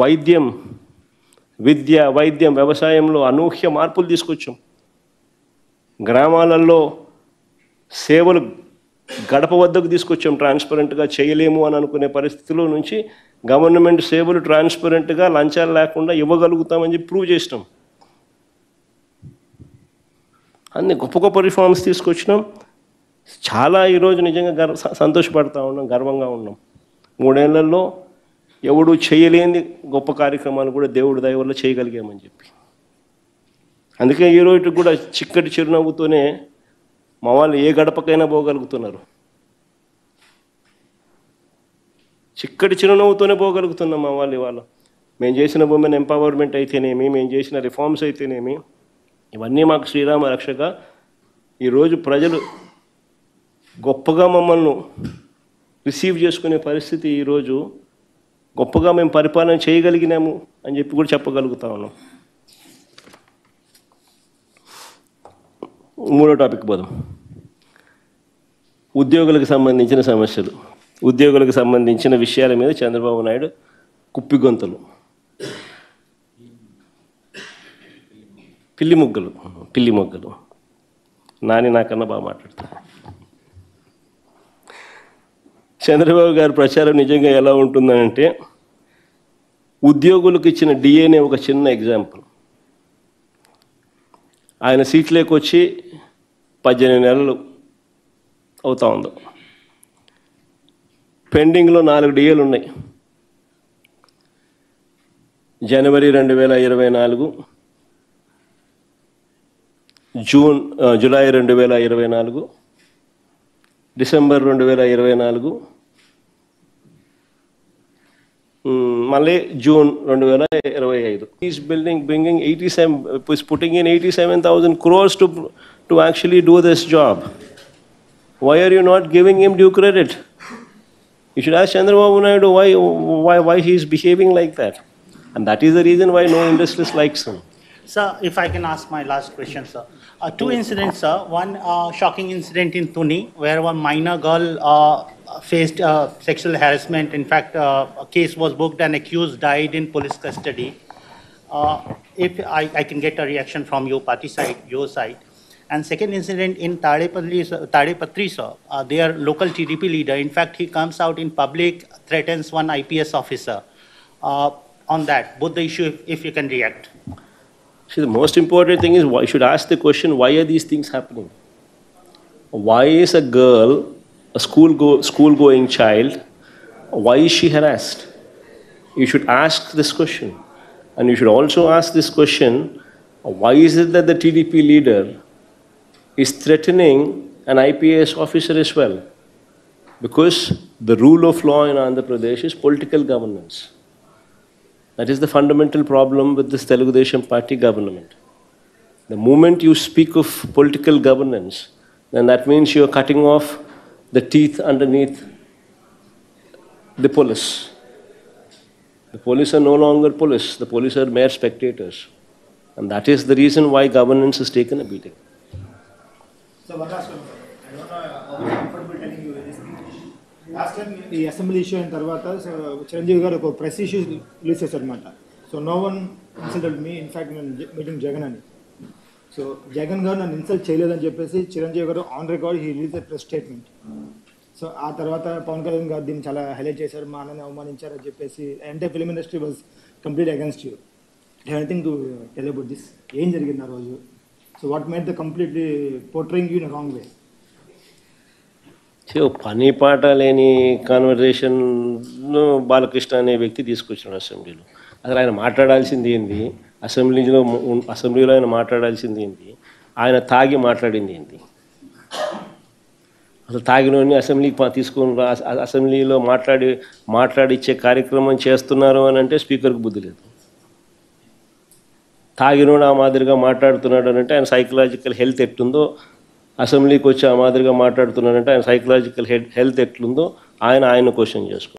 వైద్యం, విద్య, వైద్యం, వ్యవసాయంలో అనూహ్య మార్పులు తీసుకొచ్చాం. గ్రామాలలో సేవలు గడప వద్దకు తీసుకొచ్చాం. ట్రాన్స్పరెంట్గా చేయలేము అని అనుకునే పరిస్థితుల నుంచి గవర్నమెంట్ సేవలు ట్రాన్స్పరెంట్గా లంచాలు లేకుండా ఇవ్వగలుగుతామని చెప్పి ప్రూవ్ చేసినాం. అన్ని గొప్ప గొప్ప రిఫార్మ్స్ తీసుకొచ్చినాం. చాలా ఈరోజు నిజంగా సంతోషపడతా ఉన్నాం, గర్వంగా ఉన్నాం. 3 ఏళ్లలో ఎవడు చేయలేని గొప్ప కార్యక్రమాలు కూడా దేవుడి దయ వల్ల చేయగలిగామని చెప్పి. అందుకే ఈరోజు కూడా చిక్కటి చిరునవ్వుతోనే మా వాళ్ళు ఏ గడపకైనా పోగలుగుతున్నారు. చిక్కటి చిరునవ్వుతోనే పోగలుగుతున్నాం మా వాళ్ళు ఇవాళ. మేము చేసిన ఉమెన్ ఎంపవర్మెంట్ అయితేనేమి, మేము చేసిన రిఫార్మ్స్ అయితేనేమి, ఇవన్నీ మాకు శ్రీరామ రక్షక. ఈరోజు ప్రజలు గొప్పగా మమ్మల్ని రిసీవ్ చేసుకునే పరిస్థితి, ఈరోజు గొప్పగా మేము పరిపాలన చేయగలిగినాము అని చెప్పి కూడా చెప్పగలుగుతా ఉన్నాం. 3వ టాపిక్ పోదాం. ఉద్యోగులకు సంబంధించిన సమస్యలు, ఉద్యోగులకు సంబంధించిన విషయాల మీద చంద్రబాబు నాయుడు కుప్పిగొంతులు, పిల్లి మొగ్గలు. నాని నాకన్నా బాగా మాట్లాడతారు. చంద్రబాబు గారి ప్రచారం నిజంగా ఎలా ఉంటుందంటే, ఉద్యోగులకు ఇచ్చిన డిఏనే ఒక చిన్న ఎగ్జాంపుల్. ఆయన సీట్లోకి వచ్చి 18 నెలలు అవుతా ఉందో, పెండింగ్లో 4 డిఏలు ఉన్నాయి. జనవరి 2024, జూలై 2024, డిసెంబర్ 2024, మళ్ళీ June 2025. He's bringing 87,000 crores to actually do this job. Why are you not giving him due credit? You should ask Chandrababu Naidu why he is behaving like that. And that is the reason why no industrialist likes him. Sir, if I can ask my last question, sir. 2 incidents, sir. One shocking incident in Thuni, where one minor girl faced sexual harassment. In fact, a case was booked and accused died in police custody. If I can get a reaction from your party side, your side. And second incident in Tadepatri, sir, their local TDP leader, in fact, he comes out in public, threatens one IPS officer. On that, both the issue, if you can react. See, the most important thing is, why you should ask the question, why are these things happening? Why is a girl, a school-going child, why is she harassed? You should ask this question. And you should also ask this question, why is it that the TDP leader is threatening an IPS officer as well? Because the rule of law in Andhra Pradesh is political governance. That is the fundamental problem with this Telugu Desam Party government. The moment you speak of political governance, then that means you are cutting off the teeth underneath the police. The police are no longer police. The police are mere spectators. And that is the reason why governance has taken a beating. So one last one, sir. I don't know how comfortable telling you this thing. Last time the assembly issue in Tarvata, so Chiranjeevi garu oka press issue release chesaru anamata. So no one insulted me. In fact, I'm meeting Jagan ani. So Jagan garu nannu insult cheyaledani cheppesi Chiranjeevi garu on record he released a press statement. So ఆ తర్వాత పవన్ కళ్యాణ్ గారు దీన్ని చాలా highlight చేశారు, మా అన్నని అవమానించారని చెప్పేసి entire film industry was complete against you. Anything to tell about this? ఏం జరిగింది ఆ రోజు? So what made the completely portraying you in wrong way? పని పాట లేని కాన్వర్జేషన్ను బాలకృష్ణ అనే వ్యక్తి తీసుకొచ్చినాడు అసెంబ్లీలో. అసలు ఆయన మాట్లాడాల్సింది ఏంది? అసెంబ్లీలో ఆయన మాట్లాడాల్సింది ఏంది? ఆయన తాగి మాట్లాడింది ఏంది? అసలు తాగినోని అసెంబ్లీకి తీసుకొని అసెంబ్లీలో మాట్లాడిచ్చే కార్యక్రమం చేస్తున్నారు అని అంటే స్పీకర్కి బుద్ధి లేదు. తాగినోడు ఆ మాదిరిగా మాట్లాడుతున్నాడు అని అంటే ఆయన సైకలాజికల్ హెల్త్ ఎట్లుందో, అసెంబ్లీకి వచ్చి ఆ మాదిరిగా మాట్లాడుతున్నాడంటే ఆయన సైకలాజికల్ హెల్త్ ఎట్లుందో ఆయన క్వశ్చన్ చేసుకో.